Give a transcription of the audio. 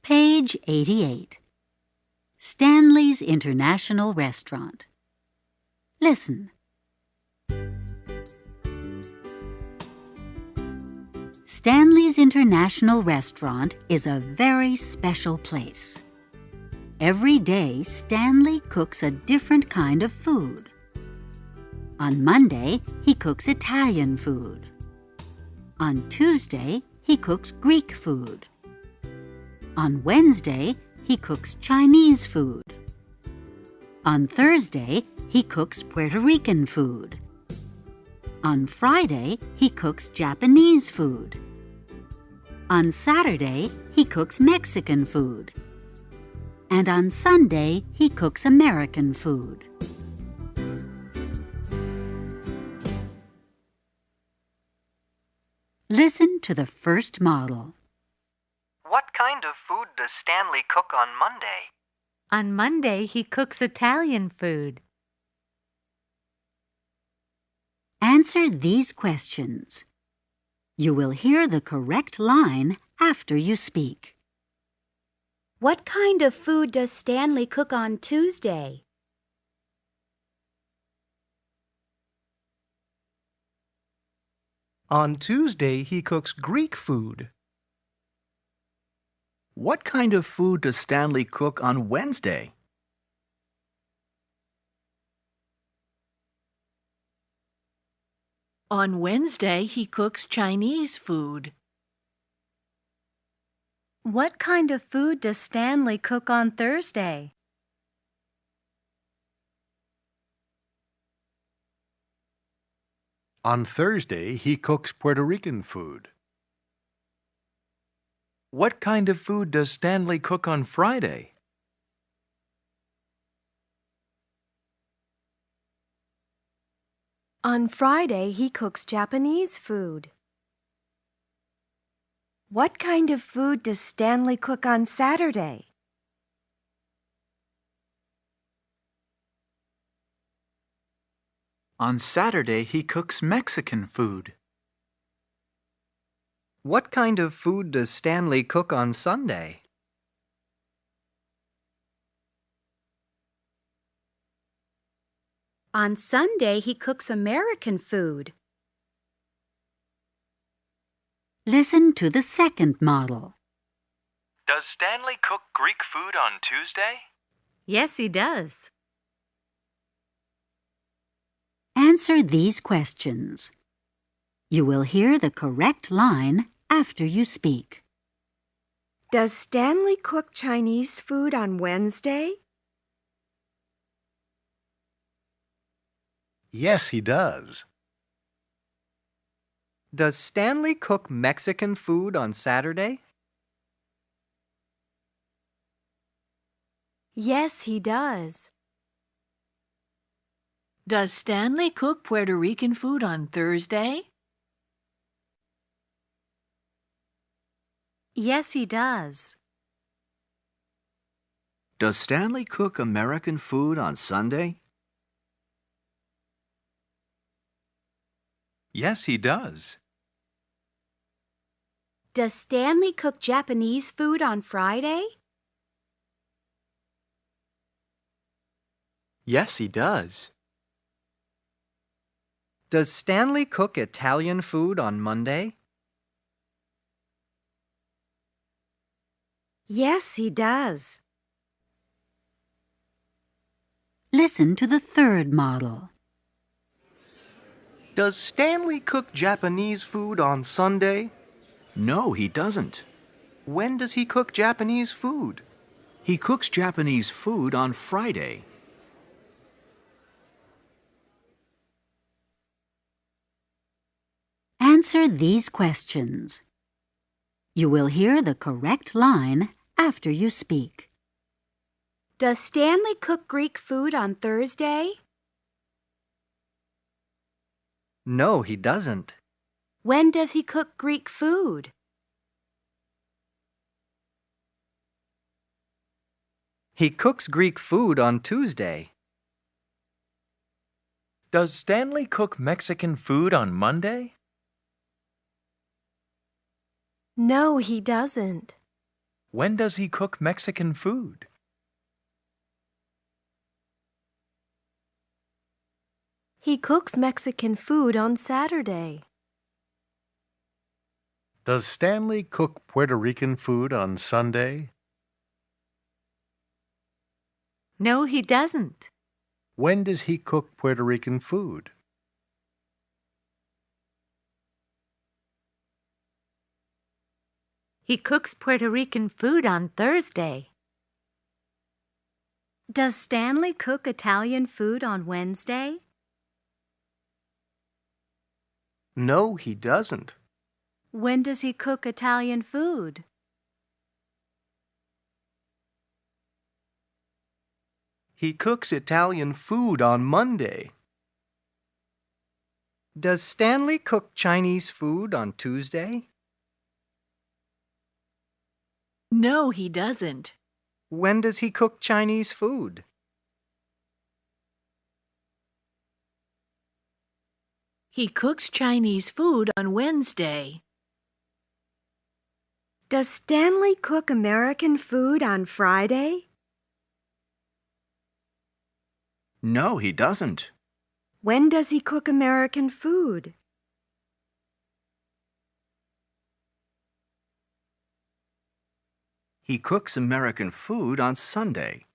Page 88. Stanley's International Restaurant. Listen. Stanley's International Restaurant is a very special place. Every day, Stanley cooks a different kind of food. On Monday, he cooks Italian food. On Tuesday, he cooks Greek food. On Wednesday, he cooks Chinese food. On Thursday, he cooks Puerto Rican food. On Friday, he cooks Japanese food. On Saturday, he cooks Mexican food. And on Sunday, he cooks American food. Listen to the first model. What kind of food does Stanley cook on Monday? On Monday, he cooks Italian food. Answer these questions. You will hear the correct line after you speak. What kind of food does Stanley cook on Tuesday? On Tuesday, he cooks Greek food. What kind of food does Stanley cook on Wednesday? On Wednesday, he cooks Chinese food. What kind of food does Stanley cook on Thursday? On Thursday, he cooks Puerto Rican food. What kind of food does Stanley cook on Friday? On Friday, he cooks Japanese food. What kind of food does Stanley cook on Saturday? On Saturday, he cooks Mexican food. What kind of food does Stanley cook on Sunday? On Sunday, he cooks American food. Listen to the second model. Does Stanley cook Greek food on Tuesday? Yes, he does. Answer these questions. You will hear the correct line after you speak. Does Stanley cook Chinese food on Wednesday? Yes, he does. Does Stanley cook Mexican food on Saturday? Yes, he does. Does Stanley cook Puerto Rican food on Thursday? Yes, he does. Does Stanley cook American food on Sunday? Yes, he does. Does Stanley cook Japanese food on Friday? Yes, he does. Does Stanley cook Italian food on Monday? Yes, he does. Listen to the third model. Does Stanley cook Japanese food on Sunday? No, he doesn't. When does he cook Japanese food? He cooks Japanese food on Friday. Answer these questions. You will hear the correct line after you speak. Does Stanley cook Greek food on Thursday? No, he doesn't. When does he cook Greek food? He cooks Greek food on Tuesday. Does Stanley cook Mexican food on Monday? No, he doesn't. When does he cook Mexican food? He cooks Mexican food on Saturday. Does Stanley cook Puerto Rican food on Sunday? No, he doesn't. When does he cook Puerto Rican food? He cooks Puerto Rican food on Thursday. Does Stanley cook Italian food on Wednesday? No, he doesn't. When does he cook Italian food? He cooks Italian food on Monday. Does Stanley cook Chinese food on Tuesday? No, he doesn't. When does he cook Chinese food? He cooks Chinese food on Wednesday. Does Stanley cook American food on Friday? No, he doesn't. When does he cook American food? He cooks American food on Sunday.